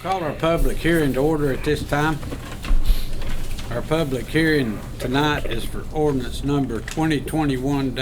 Call our public hearing to order at this time. Our public hearing tonight is for ordinance number 2021-10.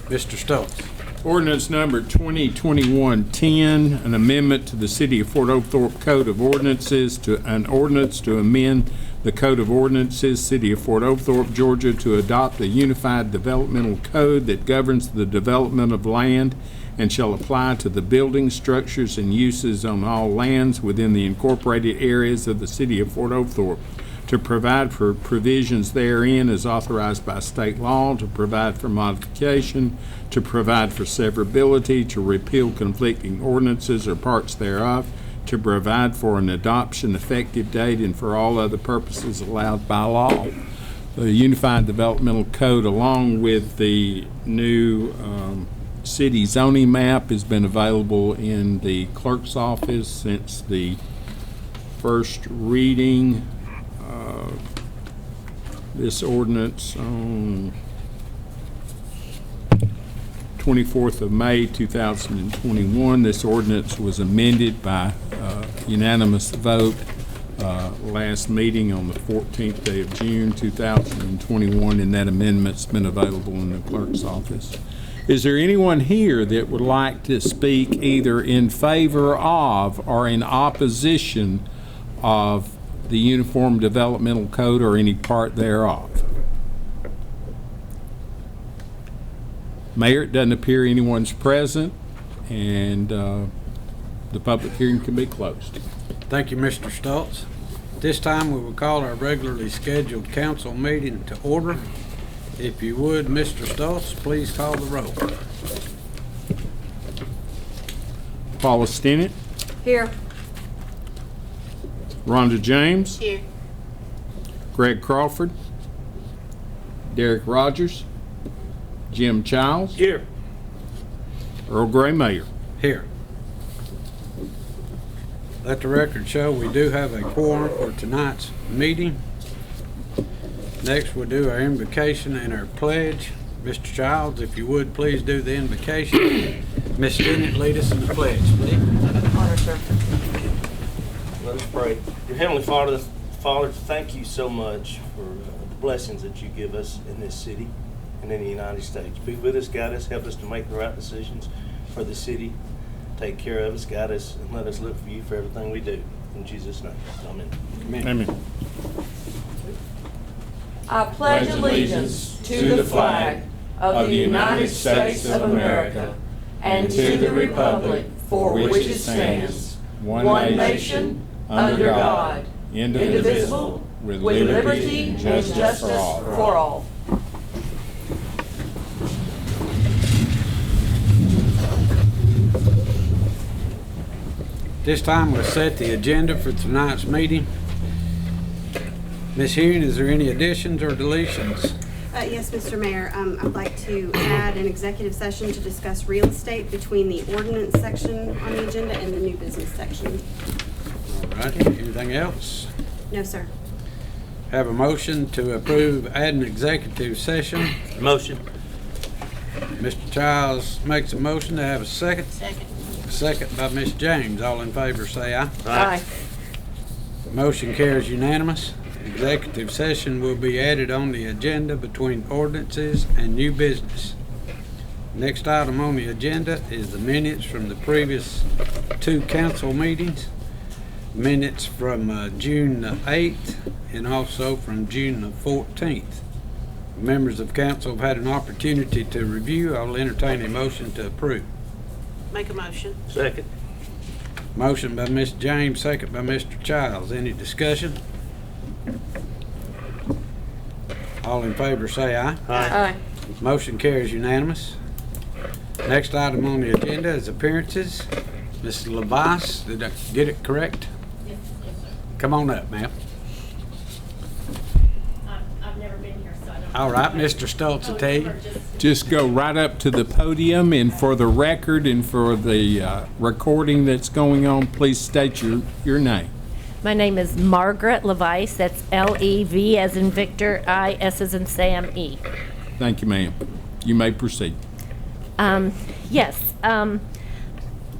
Mr. Stokes. Ordinance number 2021-10, an amendment to the City of Fort Oglethorpe Code of Ordinances to an ordinance to amend the Code of Ordinances, City of Fort Oglethorpe, Georgia, to adopt a unified developmental code that governs the development of land and shall apply to the buildings, structures, and uses on all lands within the incorporated areas of the City of Fort Oglethorpe, to provide for provisions therein as authorized by state law, to provide for modification, to provide for severability, to repeal conflicting ordinances or parts thereof, to provide for an adoption effective date, and for all other purposes allowed by law. The Unified Developmental Code, along with the new city zoning map, has been available in the clerk's office since the first reading. This ordinance on 24th of May 2021. This ordinance was amended by unanimous vote last meeting on the 14th day of June 2021, and that amendment's been available in the clerk's office. Is there anyone here that would like to speak either in favor of or in opposition of the Uniform Developmental Code or any part thereof? Mayor, it doesn't appear anyone's present, and the public hearing can be closed. Thank you, Mr. Stoltz. At this time, we will call our regularly scheduled council meeting to order. If you would, Mr. Stoltz, please call the roll. Paula Stinnett. Here. Rhonda James. Here. Greg Crawford. Derek Rogers. Jim Childs. Here. Earl Gray, Mayor. Here. Let the record show we do have a quorum for tonight's meeting. Next, we'll do our invocation and our pledge. Mr. Childs, if you would, please do the invocation. Ms. Stinnett, lead us in the pledge, please. Honor, sir. Let us pray. Dear Heavenly Father, thank you so much for the blessings that you give us in this city and in the United States. Be with us, guide us, help us to make the right decisions for the city. Take care of us, guide us, and let us look for you for everything we do. In Jesus' name, amen. Amen. Amen. I pledge allegiance to the flag of the United States of America and to the republic for which it stands, one nation, under God, indivisible, with liberty and justice for all. This time we'll set the agenda for tonight's meeting. Ms. Hewen, is there any additions or deletions? Yes, Mr. Mayor. I'd like to add an executive session to discuss real estate between the ordinance section on the agenda and the new business section. All righty. Anything else? No, sir. Have a motion to approve adding executive session. Motion. Mr. Childs makes a motion to have a second. Second. Second by Ms. James. All in favor say aye. Aye. Motion carries unanimous. Executive session will be added on the agenda between ordinances and new business. Next item on the agenda is the minutes from the previous two council meetings. Minutes from June the 8th and also from June the 14th. Members of council have had an opportunity to review. I will entertain a motion to approve. Make a motion. Second. Motion by Ms. James, second by Mr. Childs. Any discussion? All in favor say aye. Aye. Motion carries unanimous. Next item on the agenda is appearances. Ms. Levice, did I get it correct? Yes, sir. Come on up, ma'am. I've never been here, so I don't. All right, Mr. Stoltz will tell you. Just go right up to the podium, and for the record and for the recording that's going on, please state your name. My name is Margaret Levice. That's L-E-V as in Victor, I-S as in Sam, E. Thank you, ma'am. You may proceed. Yes.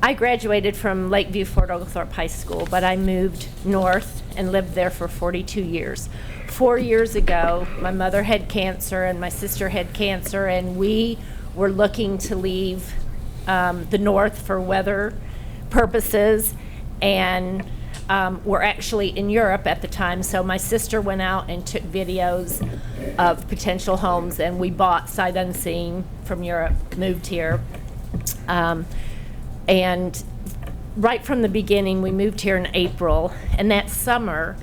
I graduated from Lakeview Fort Oglethorpe High School, but I moved north and lived there for 42 years. 4 years ago, my mother had cancer and my sister had cancer, and we were looking to leave the north for weather purposes, and we're actually in Europe at the time. So my sister went out and took videos of potential homes, and we bought sight unseen from Europe, moved here. And right from the beginning, we moved here in April, and that summer,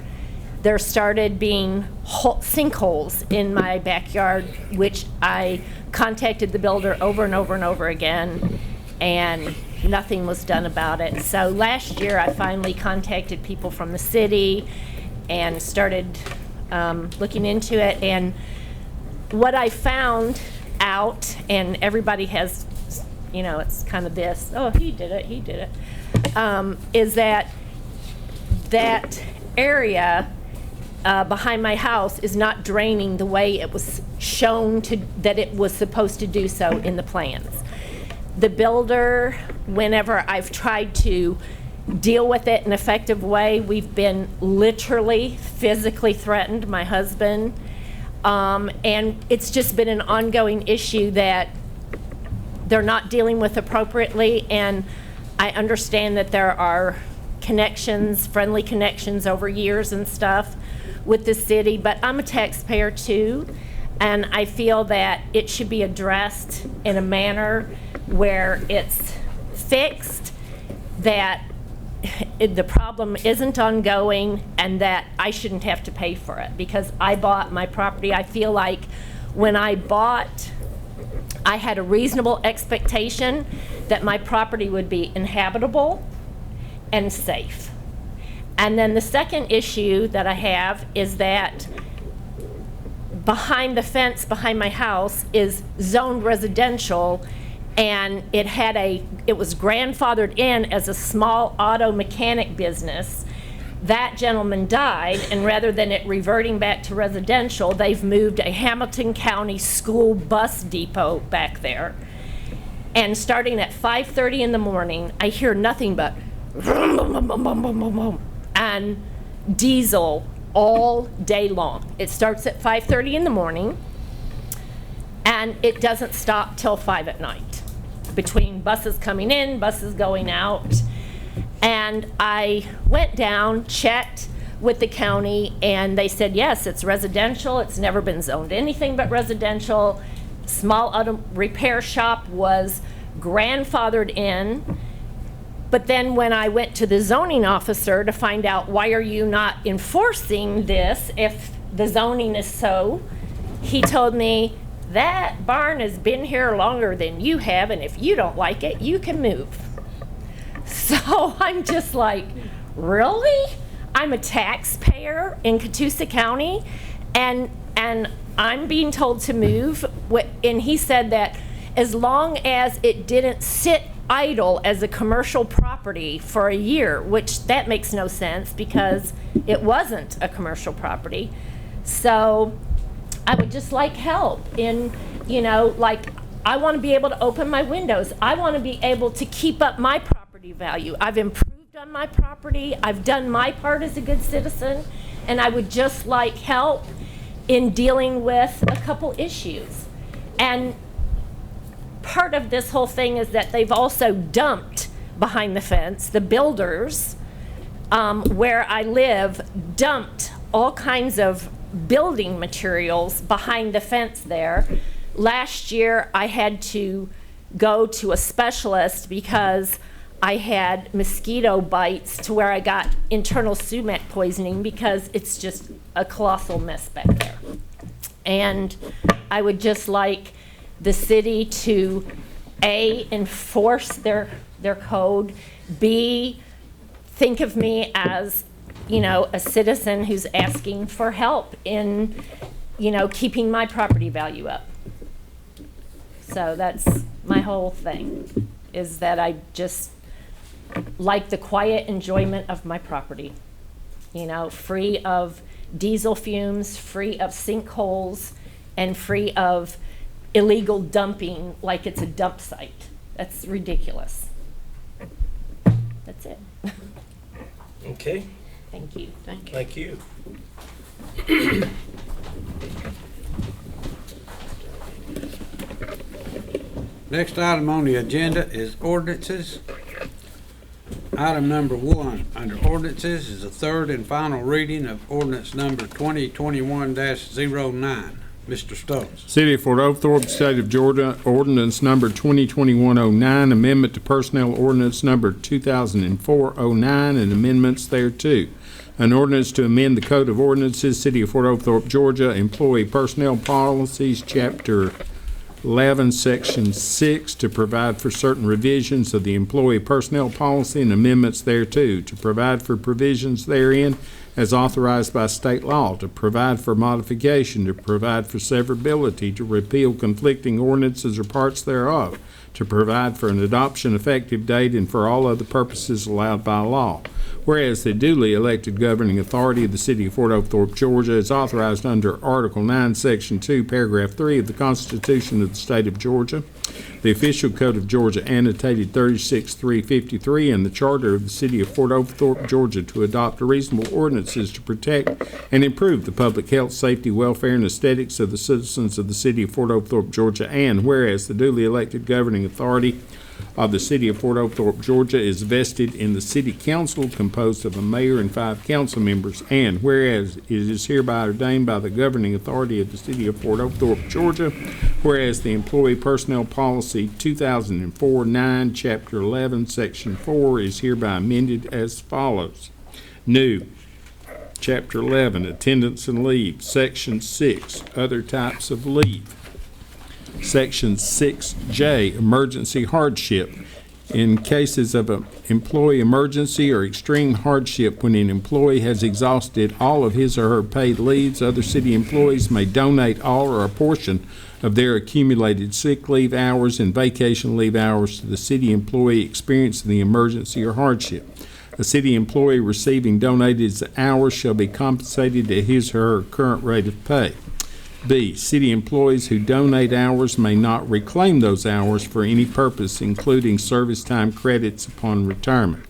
there started being sinkholes in my backyard, which I contacted the builder over and over and over again, and nothing was done about it. So last year, I finally contacted people from the city and started looking into it. And what I found out, and everybody has, you know, it's kind of this, oh, he did it, is that area behind my house is not draining the way it was shown that it was supposed to do so in the plans. The builder, whenever I've tried to deal with it in an effective way, we've been literally physically threatened, my husband, and it's just been an ongoing issue that they're not dealing with appropriately. And I understand that there are connections, friendly connections over years and stuff with the city, but I'm a taxpayer too, and I feel that it should be addressed in a manner where it's fixed, that the problem isn't ongoing, and that I shouldn't have to pay for it, because I bought my property. I feel like when I bought, I had a reasonable expectation that my property would be inhabitable and safe. And then the second issue that I have is that behind the fence behind my house is zoned residential, and it was grandfathered in as a small auto mechanic business. That gentleman died, and rather than it reverting back to residential, they've moved a Hamilton County school bus depot back there. And starting at 5:30 in the morning, I hear nothing but vroom, boom, boom, boom, boom, boom, boom, boom, and diesel all day long. It starts at 5:30 in the morning, and it doesn't stop till 5 at night, between buses coming in, buses going out. And I went down, checked with the county, and they said, yes, it's residential. It's never been zoned anything but residential. Small auto repair shop was grandfathered in. But then when I went to the zoning officer to find out, why are you not enforcing this if the zoning is so, he told me, that barn has been here longer than you have, and if you don't like it, you can move. So I'm just like, really? I'm a taxpayer in Catoosa County, and I'm being told to move. And he said that as long as it didn't sit idle as a commercial property for a year, which that makes no sense because it wasn't a commercial property. So I would just like help in, you know, like, I want to be able to open my windows. I want to be able to keep up my property value. I've improved on my property. I've done my part as a good citizen, and I would just like help in dealing with a couple issues. And part of this whole thing is that they've also dumped behind the fence, the builders where I live dumped all kinds of building materials behind the fence there. Last year I had to go to a specialist because I had mosquito bites to where I got internal sumac poisoning because it's just a colossal mess back there. And I would just like the city to A, enforce their code, B, think of me as, you know, a citizen who's asking for help in, you know, keeping my property value up. So that's my whole thing, is that I just like the quiet enjoyment of my property, you know, free of diesel fumes, free of sinkholes, and free of illegal dumping like it's a dump site. That's ridiculous. That's it. Okay, Thank you. thank you. Next item on the agenda is ordinances. Item number 1 under ordinances is the third and final reading of ordinance number 2021-09. Mr. Stokes. City of Fort Oglethorpe, State of Georgia, ordinance number 2021-09, amendment to personnel ordinance number 2004-09, and amendments thereto. An ordinance to amend the Code of Ordinances, City of Fort Oglethorpe, Georgia, Employee Personnel Policies, Chapter 11, Section 6, to provide for certain revisions of the employee personnel policy and amendments thereto, to provide for provisions therein as authorized by state law, to provide for modification, to provide for severability, to repeal conflicting ordinances or parts thereof, to provide for an adoption effective date, and for all other purposes allowed by law. Whereas the duly elected governing authority of the City of Fort Oglethorpe, Georgia, is authorized under Article 9, Section 2, Paragraph 3 of the Constitution of the State of Georgia, the Official Code of Georgia annotated 36-353, and the Charter of the City of Fort Oglethorpe, Georgia, to adopt reasonable ordinances to protect and improve the public health, safety, welfare, and aesthetics of the citizens of the City of Fort Oglethorpe, Georgia. And whereas the duly elected governing authority of the City of Fort Oglethorpe, Georgia, is vested in the City Council composed of a mayor and 5 council members, and whereas it is hereby ordained by the governing authority of the City of Fort Oglethorpe, Georgia, whereas the Employee Personnel Policy 2004-9, Chapter 11, Section 4 is hereby amended as follows. New. Chapter 11, Attendance and Leave. Section 6, Other Types of Leave. Section 6J, Emergency Hardship. In cases of an employee emergency or extreme hardship, when an employee has exhausted all of his or her paid leaves, other city employees may donate all or a portion of their accumulated sick leave hours and vacation leave hours to the city employee experiencing the emergency or hardship. A city employee receiving donated hours shall be compensated at his or her current rate of pay. B. City employees who donate hours may not reclaim those hours for any purpose, including service time credits upon retirement.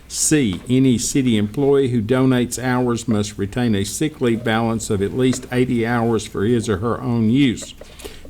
C. Any city employee who donates hours must retain a sick leave balance of at least 80 hours for his or her own use.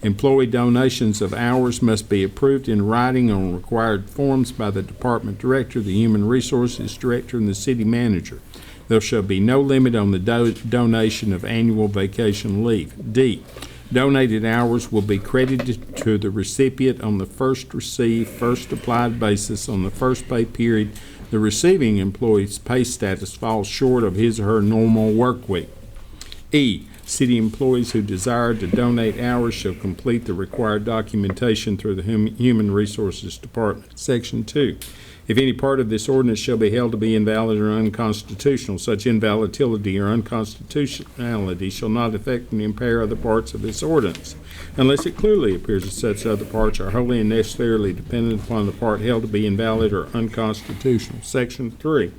Employee donations of hours must be approved in writing on required forms by the Department Director, the Human Resources Director, and the City Manager. There shall be no limit on the donation of annual vacation leave. D. Donated hours will be credited to the recipient on the first received, first applied basis on the first pay period. The receiving employee's pay status falls short of his or her normal work week. E. City employees who desire to donate hours shall complete the required documentation through the Human Resources Department. Section 2. If any part of this ordinance shall be held to be invalid or unconstitutional, such invalidity or unconstitutionality shall not affect and impair other parts of this ordinance, unless it clearly appears that such other parts are wholly and necessarily dependent upon the part held to be invalid or unconstitutional. Section 3.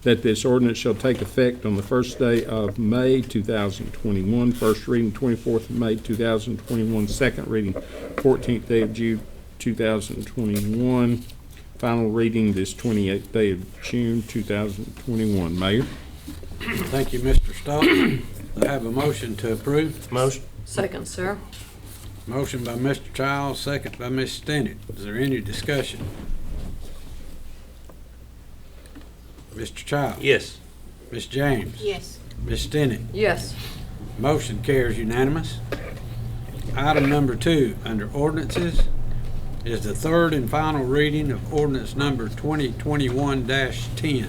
That this ordinance shall take effect on the first day of May 2021, first reading 24th of May 2021, second reading 14th day of June 2021, final reading this 28th day of June 2021. Mayor? Thank you, Mr. Stokes. I have a motion to approve. Motion. Second, sir. Motion by Mr. Childs, second by Ms. Stinnett. Is there any discussion? Mr. Childs? Yes. Ms. James? Yes. Ms. Stinnett? Yes. Motion carries unanimous. Item number 2 under ordinances is the third and final reading of ordinance number 2021-10.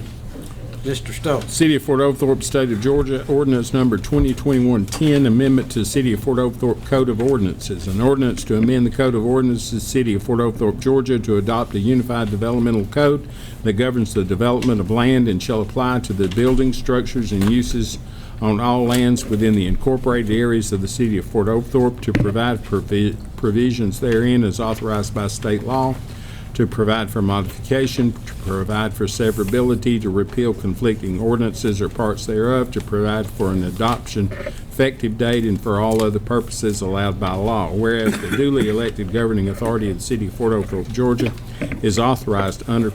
Mr. Stokes. City of Fort Oglethorpe, State of Georgia, ordinance number 2021-10, amendment to the City of Fort Oglethorpe Code of Ordinances. An ordinance to amend the Code of Ordinances, City of Fort Oglethorpe, Georgia, to adopt a unified developmental code that governs the development of land and shall apply to the buildings, structures, and uses on all lands within the incorporated areas of the City of Fort Oglethorpe, to provide provisions therein as authorized by state law, to provide for modification, to provide for severability, to repeal conflicting ordinances or parts thereof, to provide for an adoption effective date, and for all other purposes allowed by law. Whereas the duly elected governing authority of the City of Fort Oglethorpe, Georgia, is authorized under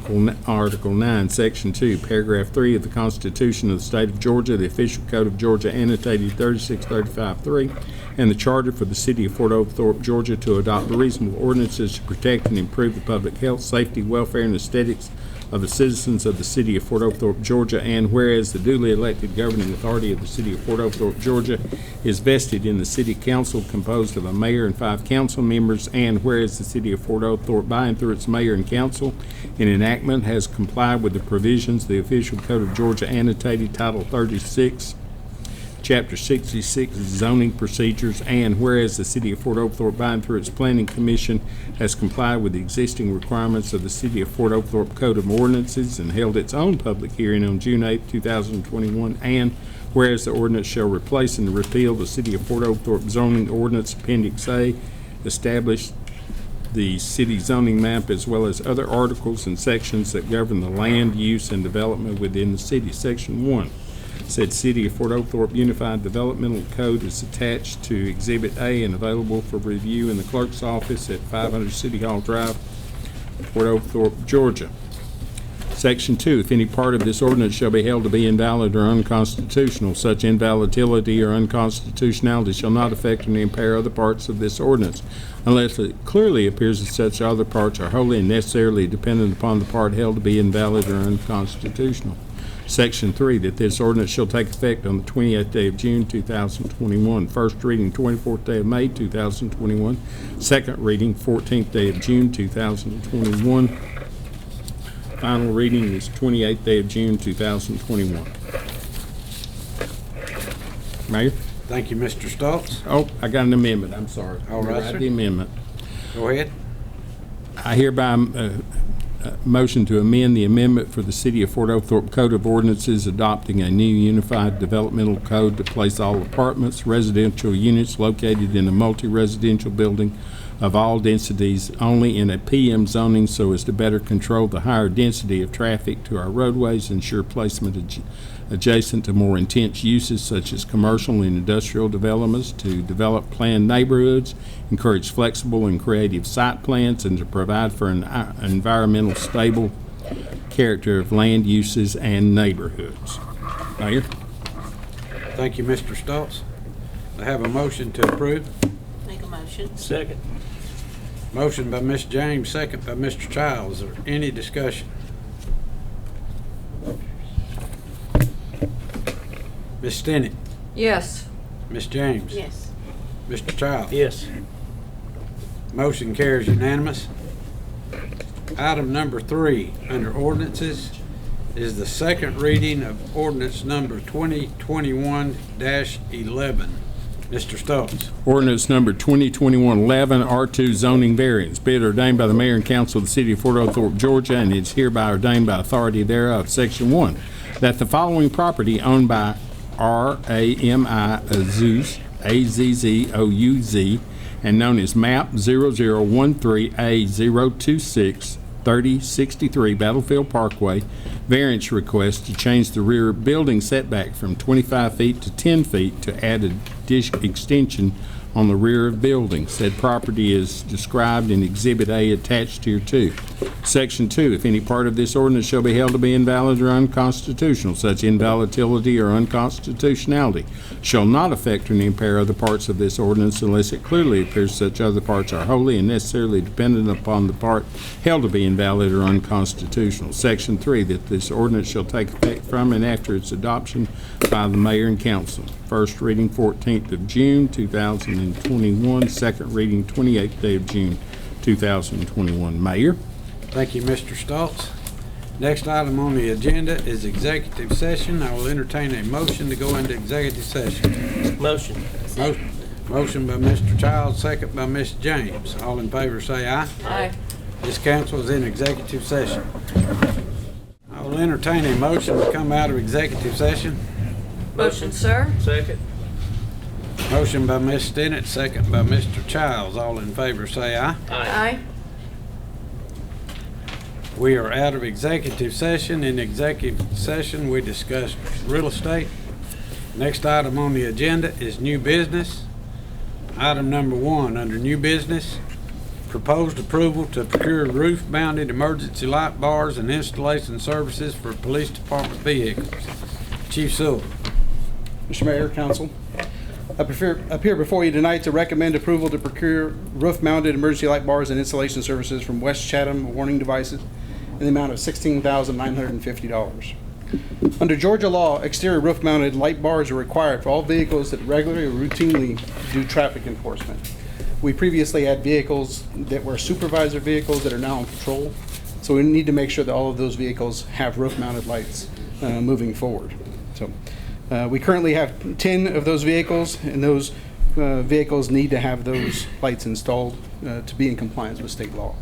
Article 9, Section 2, Paragraph 3 of the Constitution of the State of Georgia, the Official Code of Georgia annotated 3635-3, and the Charter for the City of Fort Oglethorpe, Georgia, to adopt reasonable ordinances to protect and improve the public health, safety, welfare, and aesthetics of the citizens of the City of Fort Oglethorpe, Georgia, and whereas the duly elected governing authority of the City of Fort Oglethorpe, Georgia is vested in the City Council composed of a mayor and 5 council members, and whereas the City of Fort Oglethorpe, by and through its mayor and council, in enactment has complied with the provisions of the Official Code of Georgia annotated Title 36, Chapter 66, Zoning Procedures, and whereas the City of Fort Oglethorpe, by and through its Planning Commission, has complied with the existing requirements of the City of Fort Oglethorpe Code of Ordinances and held its own public hearing on June 8, 2021, and whereas the ordinance shall replace and repeal the City of Fort Oglethorpe Zoning Ordinance Appendix A, establish the city zoning map, as well as other articles and sections that govern the land use and development within the city. Section 1. Said City of Fort Oglethorpe Unified Developmental Code is attached to Exhibit A and available for review in the clerk's office at 500 City Hall Drive, Fort Oglethorpe, Georgia. Section 2, if any part of this ordinance shall be held to be invalid or unconstitutional, such invalidity or unconstitutionality shall not affect or impair other parts of this ordinance, unless it clearly appears that such other parts are wholly and necessarily dependent upon the part held to be invalid or unconstitutional. Section 3, that this ordinance shall take effect on the 28th day of June, 2021. First reading, 24th day of May, 2021. Second reading, 14th day of June, 2021. Final reading is 28th day of June, 2021. Mayor? Thank you, Mr. Stoltz. Oh, I got an amendment. I'm sorry. All right, sir. The amendment. Go ahead. I hereby motion to amend the amendment for the City of Fort Oglethorpe Code of Ordinances adopting a new unified developmental code to place all apartments, residential units located in a multi-residential building of all densities only in a PM zoning so as to better control the higher density of traffic to our roadways, ensure placement adjacent to more intense uses such as commercial and industrial developments, to develop planned neighborhoods, encourage flexible and creative site plans, and to provide for an environmental stable character of land uses and neighborhoods. Mayor? Thank you, Mr. Stoltz. I have a motion to approve. Make a motion. Second. Motion by Ms. James, second by Mr. Childs. Is there any discussion? Ms. Stinnett? Yes. Ms. James? Yes. Mr. Childs? Yes. Motion carries unanimous. Item number 3 under ordinances is the second reading of ordinance number 2021-11. Mr. Stoltz. Ordinance number 2021-11, R2 zoning variance. Be it ordained by the mayor and council of the City of Fort Oglethorpe, Georgia, and it's hereby ordained by authority thereof. Section 1, that the following property owned by R.A.M.I. Azzouz, A-Z-Z-O-U-Z, and known as map 0013A026 3063 Battlefield Parkway, variance request to change the rear building setback from 25 feet to 10 feet to add a extension on the rear of building. Said property is described in Exhibit A attached here too. Section 2, if any part of this ordinance shall be held to be invalid or unconstitutional, such invalidity or unconstitutionality shall not affect or impair other parts of this ordinance unless it clearly appears such other parts are wholly and necessarily dependent upon the part held to be invalid or unconstitutional. Section 3, that this ordinance shall take effect from and after its adoption by the mayor and council. First reading 14th of June 2021, second reading 28th day of June 2021. Mayor? Thank you, Mr. Stoltz. Next item on the agenda is executive session. I will entertain a motion to go into executive session. Motion. Motion by Mr. Childs, second by Ms. James. All in favor say aye. Aye. This council is in executive session. I will entertain a motion to come out of executive session. Motion, sir. Second. Motion by Ms. Stinnett, second by Mr. Childs. All in favor say aye. Aye. We are out of executive session. In executive session, we discussed real estate. Next item on the agenda is new business. Item number 1 under new business Proposed approval to procure roof-mounted emergency light bars and installation services for police department vehicles. Chief Sewell. Mr. Mayor, Council, I appear before you tonight to recommend approval to procure roof-mounted emergency light bars and installation services from West Chatham Warning Devices in the amount of $16,950. Under Georgia law, exterior roof-mounted light bars are required for all vehicles that regularly or routinely do traffic enforcement. We previously had vehicles that were supervisor vehicles that are now on patrol, so we need to make sure that all of those vehicles have roof-mounted lights moving forward. So we currently have 10 of those vehicles, and those vehicles need to have those lights installed to be in compliance with state law.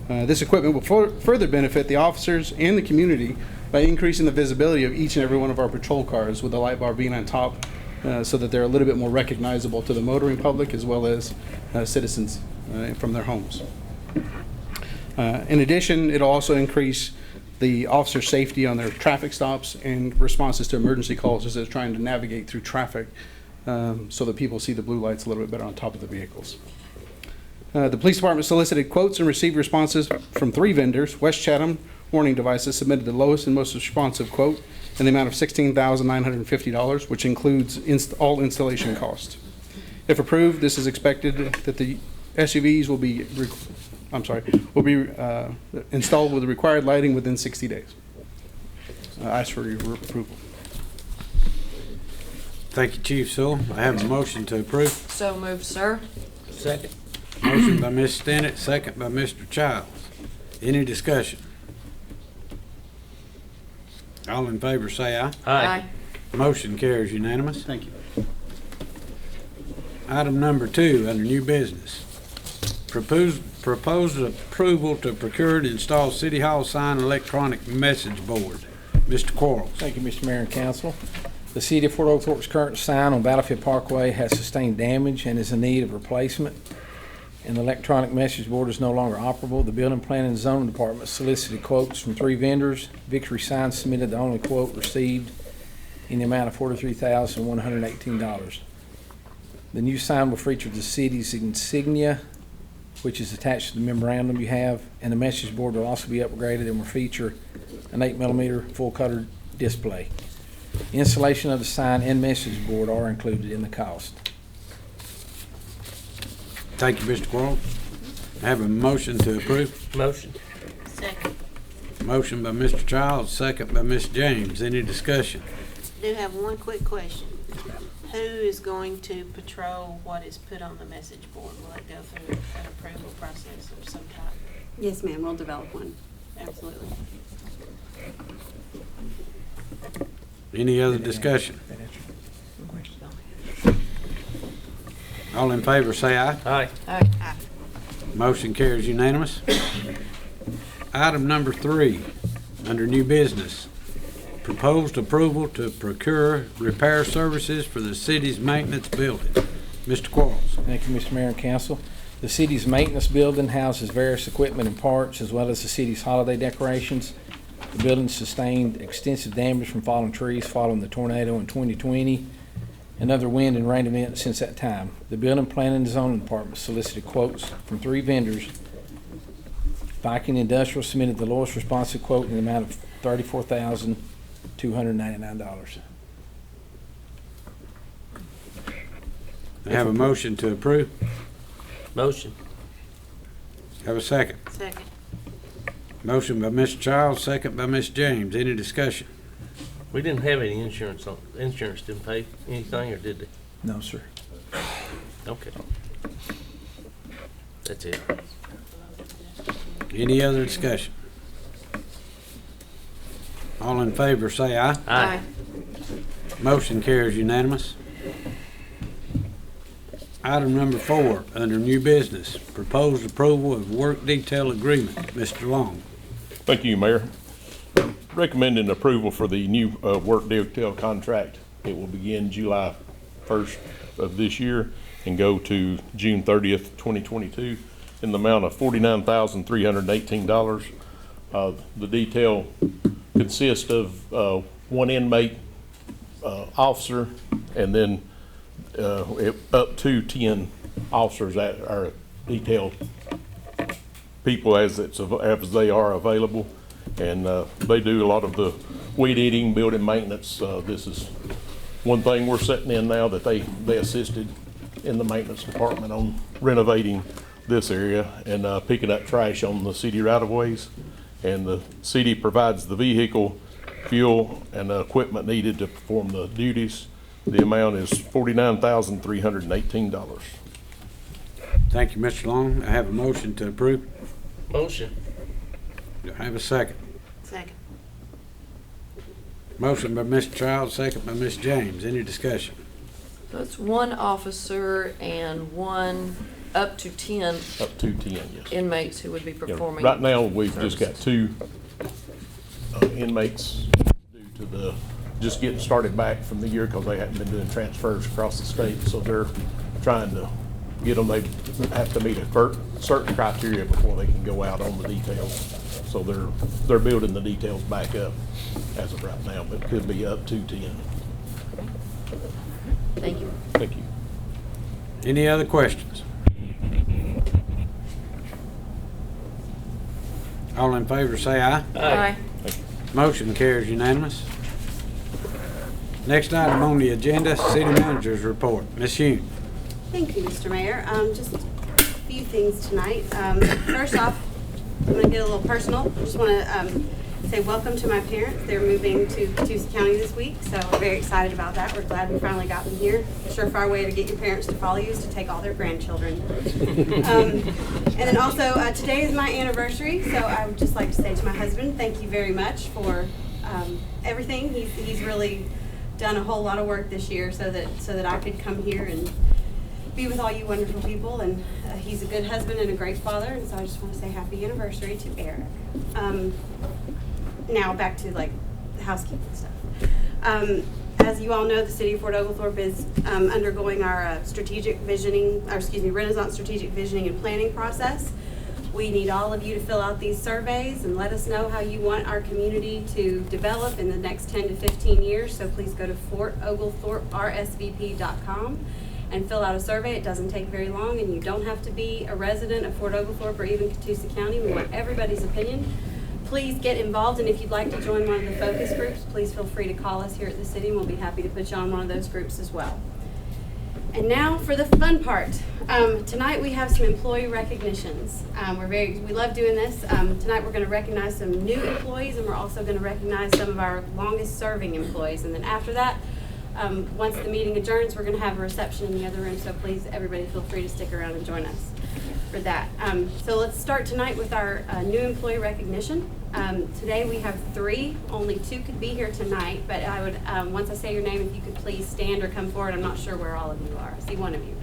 This equipment will further benefit the officers and the community by increasing the visibility of each and every one of our patrol cars, with the light bar being on top, so that they're a little bit more recognizable to the motoring public as well as citizens from their homes. In addition, it'll also increase the officer safety on their traffic stops and responses to emergency calls as they're trying to navigate through traffic, so that people see the blue lights a little bit better on top of the vehicles. The police department solicited quotes and received responses from 3 vendors. West Chatham Warning Devices submitted the lowest and most responsive quote in the amount of $16,950, which includes all installation costs. If approved, this is expected that the SUVs will be installed with the required lighting within 60 days. I ask for your approval. Thank you, Chief Sewell. I have a motion to approve. So moved, sir. Second. Motion by Ms. Stinnett, second by Mr. Childs. Any discussion? All in favor say aye. Aye. Motion carries unanimous. Thank you. Item number 2, under new business. Proposed approval to procure and install City Hall sign electronic message board. Mr. Quarles. Thank you, Mr. Mayor and Council. The City of Fort Oglethorpe's current sign on Battlefield Parkway has sustained damage and is in need of replacement, and the electronic message board is no longer operable. The Building, Planning, and Zoning Department solicited quotes from 3 vendors. Victory Signs submitted the only quote received in the amount of $43,118. The new sign will feature the city's insignia, which is attached to the memorandum you have, and the message board will also be upgraded and will feature an 8mm full-color display. Installation of the sign and message board are included in the cost. Thank you, Mr. Quarles. I have a motion to approve. Motion. Second. Motion by Mr. Childs, second by Ms. James. Any discussion? I do have one quick question. Who is going to patrol what is put on the message board? Will it go through an approval process of some type? Yes, ma'am, we'll develop one. Absolutely. Any other discussion? All in favor say aye. Aye. Aye. Motion carries unanimous. Item number 3, under new business. Proposed approval to procure repair services for the city's maintenance building. Mr. Quarles. Thank you, Mr. Mayor and Council. The city's maintenance building houses various equipment and parts, as well as the city's holiday decorations. The building sustained extensive damage from fallen trees following the tornado in 2020 and other wind and rain events since that time. The Building, Planning, and Zoning Department solicited quotes from 3 vendors. Viking Industrial submitted the lowest responsive quote in the amount of $34,299. I have a motion to approve. Motion. Have a second. Second. Motion by Mr. Childs, second by Ms. James. Any discussion? We didn't have any insurance on, insurance didn't pay anything, or did they? No, sir. Okay. That's it. Any other discussion? All in favor say aye. Aye. Motion carries unanimous. Item number 4, under new business. Proposed approval of work detail agreement. Mr. Long. Thank you, Mayor. Recommending approval for the new work detail contract. It will begin July 1st of this year and go to June 30th, 2022 in the amount of $49,318. The detail consists of 1 inmate officer and then up to 10 officers that are detailed people as they are available. And they do a lot of the weed eating, building maintenance. This is one thing we're setting in now, that they assisted in the maintenance department on renovating this area and picking up trash on the city right-of-ways. And the city provides the vehicle, fuel, and the equipment needed to perform the duties. The amount is $49,318. Thank you, Mr. Long. I have a motion to approve. Motion. Do I have a second? Second. Motion by Mr. Childs, second by Ms. James. Any discussion? So it's one officer and one up to 10 Up to 10, yes. inmates who would be Yeah, performing. right now, we've just got services. 2 inmates due to just getting started back from the year, because they hadn't been doing transfers across the state. So they're trying to get them, they have to meet a certain criteria before they can go out on the details. So they're building the details back up as of right now, but it could be up to 10. Thank you. Thank you. Any other questions? All in favor say aye. Aye. Motion carries unanimous. Next item on the agenda, City Manager's Report. Ms. Hume. Thank you, Mr. Mayor. Just a few things tonight. First off, I'm going to get a little personal. I just want to say welcome to my parents. They're moving to Catoosa County this week, so we're very excited about that. We're glad we finally got them here. A surefire way to get your parents to follow you is to take all their grandchildren. And then also, today is my anniversary, so I would just like to say to my husband, thank you very much for everything. He's really done a whole lot of work this year so that I could come here and be with all you wonderful people, and he's a good husband and a great father, and so I just want to say happy anniversary to Eric. Now back to like the housekeeping stuff. As you all know, the city of Fort Oglethorpe is undergoing our Renaissance Strategic Visioning and Planning process. We need all of you to fill out these surveys and let us know how you want our community to develop in the next 10 to 15 years. So please go to fortoglethorpersvp.com and fill out a survey. It doesn't take very long, and you don't have to be a resident of Fort Oglethorpe or even Catoosa County. We want everybody's opinion. Please get involved, and if you'd like to join one of the focus groups, please feel free to call us here at the city, and we'll be happy to put you on one of those groups as well. And now for the fun part. Tonight we have some employee recognitions. We love doing this. Tonight we're going to recognize some new employees, and we're also going to recognize some of our longest serving employees. And then after that, once the meeting adjourns, we're going to have a reception in the other room, so please, everybody feel free to stick around and join us for that. So let's start tonight with our new employee recognition. Today we have 3, only 2 could be here tonight, but I would, once I say your name, if you could please stand or come forward. I'm not sure where all of you are. I see one of you.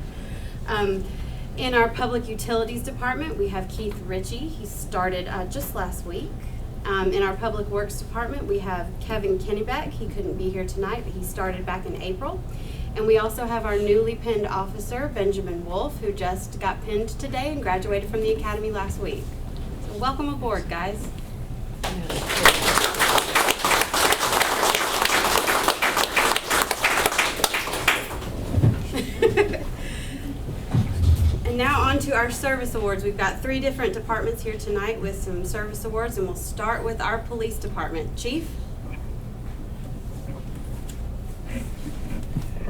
In our Public Utilities Department, we have Keith Ritchie. He started just last week. In our Public Works Department, we have Kevin Kennebeck. He couldn't be here tonight, but he started back in April. And we also have our newly pinned officer, Benjamin Wolf, who just got pinned today and graduated from the academy last week. So welcome aboard, guys. And now on to our service awards. We've got 3 different departments here tonight with some service awards, and we'll start with our police department. Chief?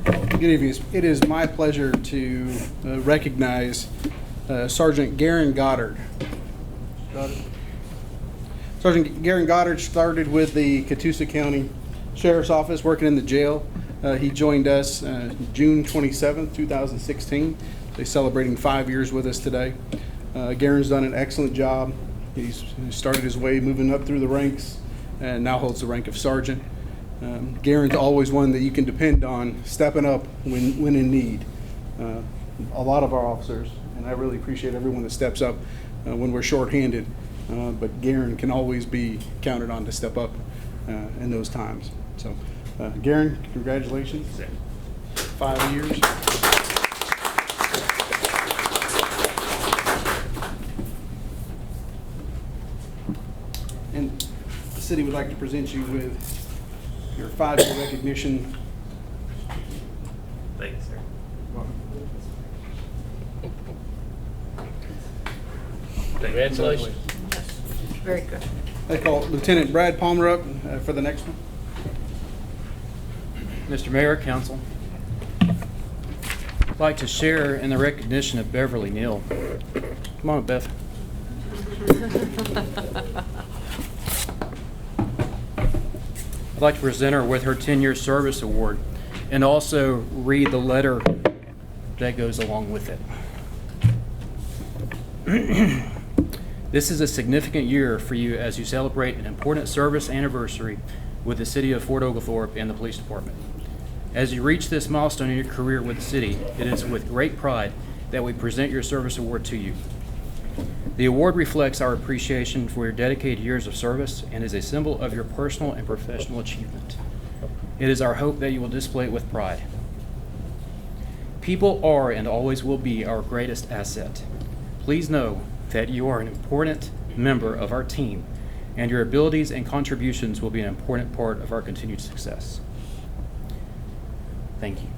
Good evening. It is my pleasure to recognize Sergeant Garen Goddard. Sergeant Garen Goddard started with the Catoosa County Sheriff's Office working in the jail. He joined us June 27th, 2016. He's celebrating 5 years with us today. Garen's done an excellent job. He's started his way moving up through the ranks and now holds the rank of sergeant. Garen's always one that you can depend on stepping up when in need. A lot of our officers, and I really appreciate everyone that steps up when we're shorthanded, but Garen can always be counted on to step up in those times. So, Garen, congratulations. 5 years. And the city would like to present you with your 5-year recognition. Thanks, sir. Congratulations. Very good. I call Lieutenant Brad Palmer up for the next one. Mr. Mayor, Council, I'd like to share in the recognition of Beverly Neal. Come on, Beth. I'd like to present her with her 10-year service award and also read the letter that goes along with it. This is a significant year for you as you celebrate an important service anniversary with the City of Fort Oglethorpe and the Police Department. As you reach this milestone in your career with the city, it is with great pride that we present your service award to you. The award reflects our appreciation for your dedicated years of service and is a symbol of your personal and professional achievement. It is our hope that you will display it with pride. People are and always will be our greatest asset. Please know that you are an important member of our team, and your abilities and contributions will be an important part of our continued success. Thank you.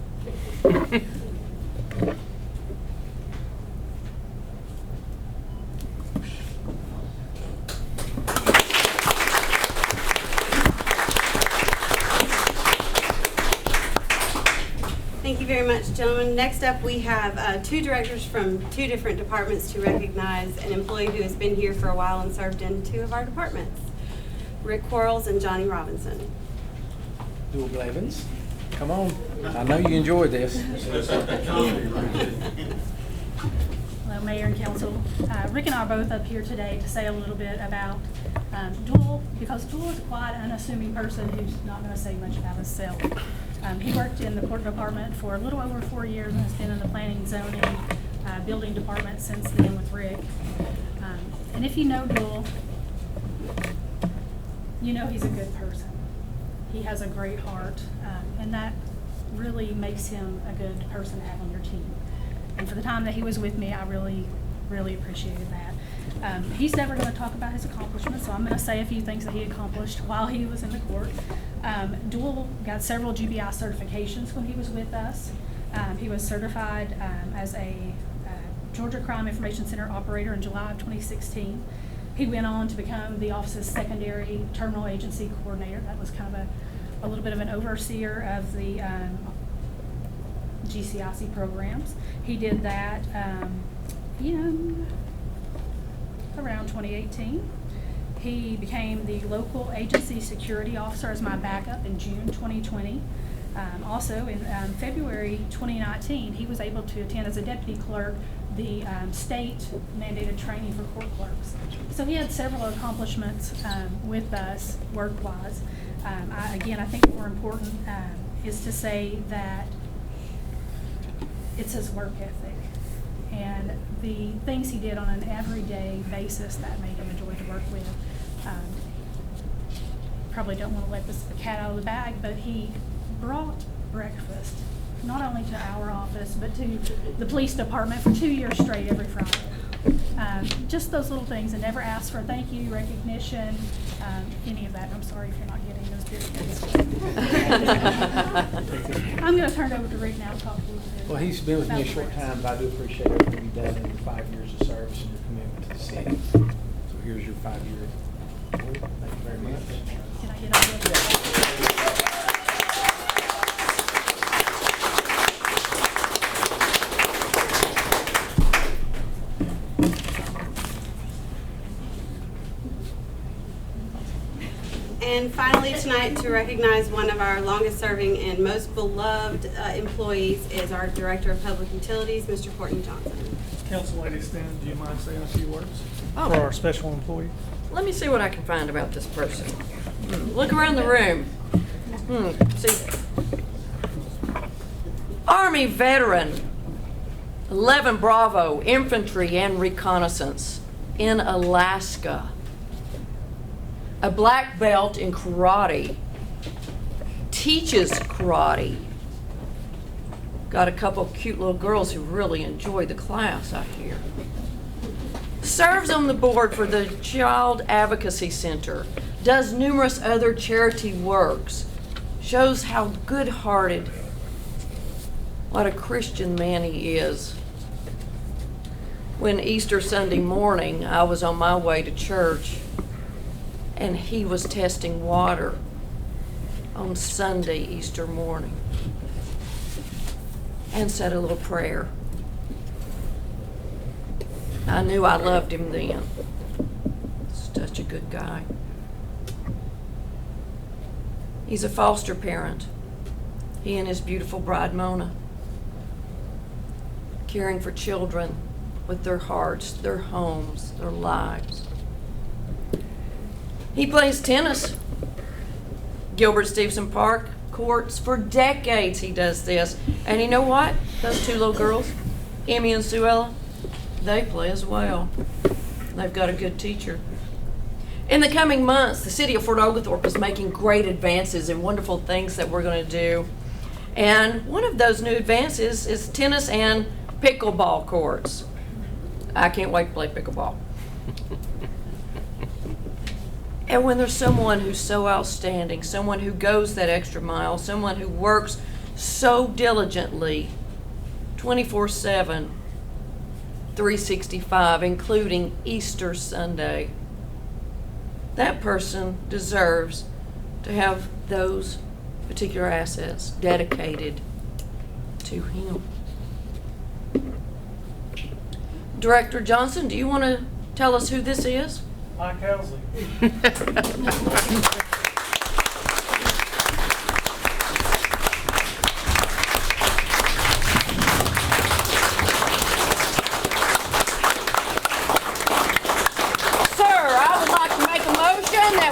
Thank you very much, gentlemen. Next up, we have two directors from two different departments to recognize an employee who has been here for a while and served in two of our departments, Rick Quarles and Johnny Robinson. Dual Blevins, come on. I know you enjoyed this. Hello, Mayor and Council. Rick and I are both up here today to say a little bit about Dual, because Dual is a quite unassuming person who's not going to say much about himself. He worked in the court department for a little over 4 years and has been in the planning and zoning building department since then with Rick. And if you know Dual, you know he's a good person. He has a great heart, and that really makes him a good person to have on your team. And for the time that he was with me, I really, really appreciated that. He's never going to talk about his accomplishments, so I'm going to say a few things that he accomplished while he was in the court. Dual got several GBI certifications when he was with us. He was certified as a Georgia Crime Information Center operator in July of 2016. He went on to become the office's secondary terminal agency coordinator. That was kind of a little bit of an overseer of the GCIC programs. He did that in around 2018. He became the local agency security officer as my backup in June 2020. Also in February 2019, he was able to attend as a deputy clerk the state mandated training for court clerks. So he had several accomplishments with us work-wise. I think more important is to say that it's his work ethic and the things he did on an everyday basis that made him a joy to work with. Probably don't want to let the cat out of the bag, but he brought breakfast not only to our office but to the police department for 2 years straight every Friday. Just those little things, and never asked for thank you, recognition, any of that. I'm sorry if you're not getting those benefits. I'm going to turn it over to Rick now to talk a little bit. Well, he's been with me a short time, but I do appreciate everything you've done in your 5 years of service and your commitment to the city. So here's your 5-year award. Thank you very much. Can I get over there? And finally tonight, to recognize one of our longest serving and most beloved employees is our Director of Public Utilities, Mr. Courtney Johnson. Council Lady Stinnett, do you mind saying a few words Oh. for our special employee? Let me see what I can find about this person. Look around the room. See. Army veteran, 11 Bravo, infantry and reconnaissance in Alaska. A black belt in karate. Teaches karate. Got a couple cute little girls who really enjoy the class, I hear. Serves on the board for the Child Advocacy Center. Does numerous other charity works. Shows how good-hearted, what a Christian man he is. when Easter Sunday morning, I was on my way to church, and he was testing water on Sunday, Easter morning, and said a little prayer. I knew I loved him then. Such a good guy. He's a foster parent. He and his beautiful bride, Mona, caring for children with their hearts, their homes, their lives. He plays tennis. Gilbert Stevenson Park courts. For decades he does this. And you know what? Those two little girls, Emmy and Suella, they play as well. They've got a good teacher. In the coming months, the city of Fort Oglethorpe is making great advances and wonderful things that we're going to do. And one of those new advances is tennis and pickleball courts. I can't wait to play pickleball. And when there's someone who's so outstanding, someone who goes that extra mile, someone who works so diligently, 24/7, 365, including Easter Sunday, that person deserves to have those particular assets dedicated to him. Director Johnson, do you want to tell us who this is? Mike Housley.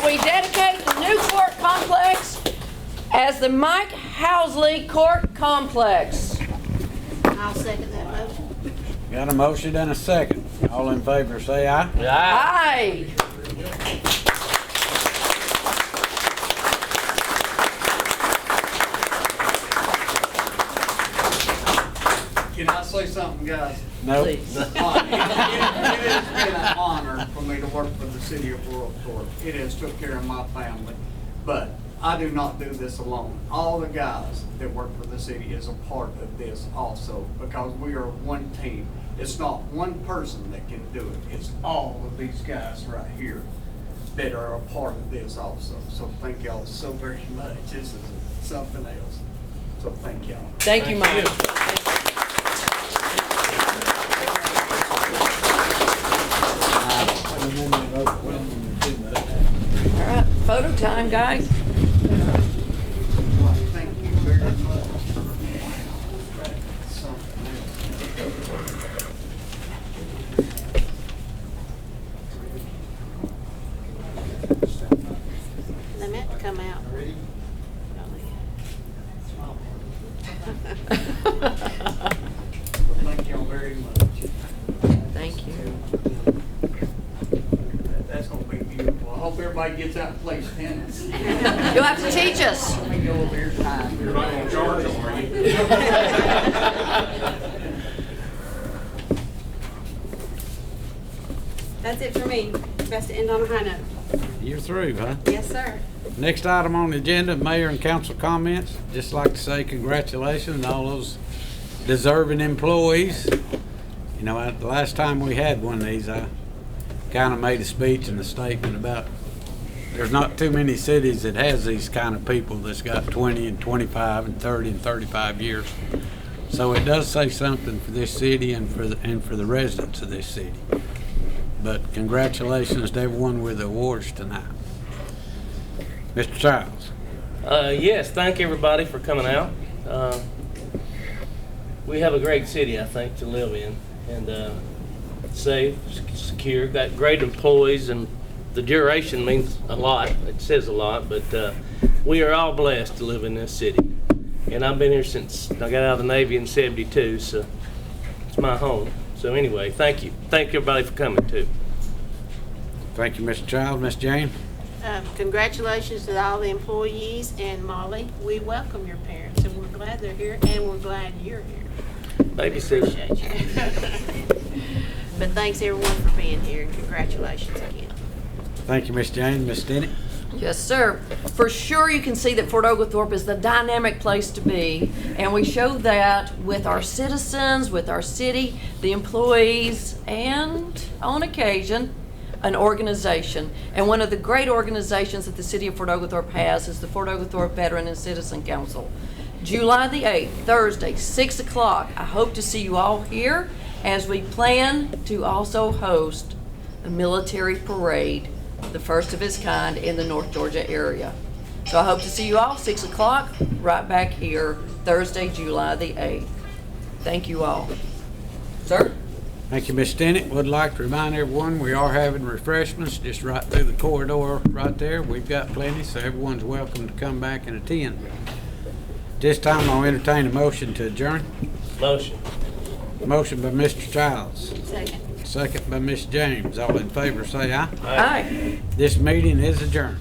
We dedicate the new court complex as the Mike Housley Court Complex. I'll second that motion. Got a motion and a second. All in favor say aye. Aye. Can I say something, guys? No. Please. It has been an honor for me to work for the city of Oglethorpe. It has took care of my family, but I do not do this alone. All the guys that work for the city is a part of this also, because we are one team. It's not one person that can do it. It's all of these guys right here that are a part of this also. So thank y'all so very much. This is something else. So thank y'all. Thank you, Mike. All right, photo time, guys. Thank you very much. They meant to come out. Thank y'all very much. Thank you. That's gonna be beautiful. I hope everybody gets out and plays tennis. You'll have to teach us. Let me go over here time. You're not gonna charge them, are you? That's it for me. Best to end on a high note. You're through, huh? Yes, sir. Next item on the agenda, mayor and council comments. Just like to say congratulations to all those deserving employees. You know, the last time we had one of these, I kind of made a speech and a statement about there's not too many cities that has these kind of people that's got 20 and 25 and 30 and 35 years. So it does say something for this city and for the residents of this city. But congratulations to everyone with the awards tonight. Mr. Childs. Yes, thank everybody for coming out. We have a great city, I think, to live in, and safe, secure, got great employees, and the duration means a lot. It says a lot, but we are all blessed to live in this city. And I've been here since I got out of the Navy in '72, so it's my home. So anyway, thank you. Thank everybody for coming, too. Thank you, Mr. Child. Ms. Jane? Congratulations to all the employees, and Molly, we welcome your parents, and we're glad they're here, and we're glad you're here. Baby sister. Appreciate you. But thanks everyone for being here, and congratulations again. Thank you, Ms. Jane. Ms. Stinnett? Yes, sir. For sure, you can see that Fort Oglethorpe is the dynamic place to be, and we show that with our citizens, with our city, the employees, and on occasion, an organization. And one of the great organizations that the city of Fort Oglethorpe has is the Fort Oglethorpe Veteran and Citizen Council. July the 8th, Thursday, 6 o'clock. I hope to see you all here as we plan to also host a military parade, the first of its kind in the North Georgia area. So I hope to see you all 6 o'clock right back here Thursday, July the 8th. Thank you all. Sir? Thank you, Ms. Stinnett. Would like to remind everyone, we are having refreshments just right through the corridor right there. We've got plenty, so everyone's welcome to come back and attend. This time I'll entertain a motion to adjourn. Motion. Motion by Mr. Childs. Second. Second by Ms. James. All in favor say aye. Aye. This meeting is adjourned.